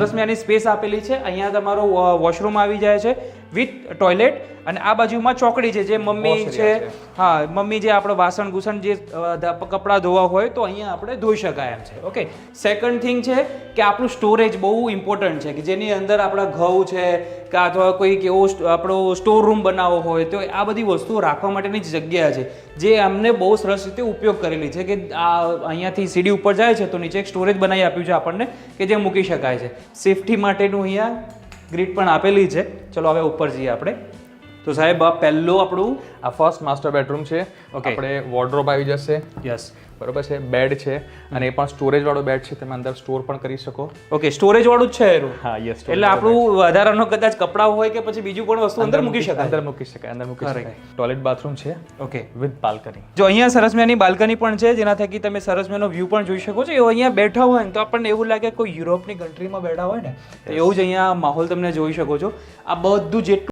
સરસ મજાની સ્પેસ આપેલી છે. અહીંયા તમારો વોશરૂમ આવી જાય છે વિથ ટોયલેટ, અને આ બાજુમાં ચોકડી છે જે મમ્મી છે, હા મમ્મી જે આપણે વાસણ ગુસણ જે કપડાં ધોવા હોય તો અહીંયા આપણે ધોઈ શકાય એમ છે. ઓકે, સેકન્ડ થિંગ છે કે આપણું સ્ટોરેજ બહુ ઇમ્પોર્ટન્ટ છે, કે જેની અંદર આપણા ઘઉં છે કે અથવા કોઈક એવો આપણો સ્ટોર રૂમ બનાવવો હોય તો આ બધી વસ્તુઓ રાખવા માટેની જ જગ્યા છે, જે અમને બહુ સરસ રીતે ઉપયોગ કરેલી છે. કે આ અહીંયાથી સીડી ઉપર જાય છે તો નીચે એક સ્ટોરેજ બનાવી આપ્યું છે આપણને કે જે મૂકી શકાય છે. સેફટી માટેનું અહીંયા ગ્રીડ પણ આપેલી છે. ચલો હવે ઉપર જઈએ આપણે. તો સાહેબ આ પહેલું આપણું આ ફર્સ્ટ માસ્ટર બેડરૂમ છે. આપણે વોર્ડરોબ આવી જશે. યસ, બરોબર છે. બેડ છે અને એ પણ સ્ટોરેજ વાળો બેડ છે, તમે અંદર સ્ટોર પણ કરી શકો. ઓકે, સ્ટોરેજ વાળું જ છે એનું. હા, યસ. એટલે આપણું વધારાનો કદાચ કપડાં હોય કે પછી બીજું પણ વસ્તુ અંદર મૂકી શકાય. અંદર મૂકી શકાય. ટોયલેટ બાથરૂમ છે. Okay, with balcony. જો અહીંયા સરસ મજાની બાલ્કની પણ છે, જેના થકી તમે સરસ મજાનો વ્યૂ પણ જોઈ શકો છો. એવો અહીંયા બેઠા હોય ને તો આપણને એવું લાગે કોઈ યુરોપની કન્ટ્રીમાં બેઠા હોય ને, તો એવું જ અહીંયા માહોલ તમને જોઈ શકો છો. આ બધું જેટલું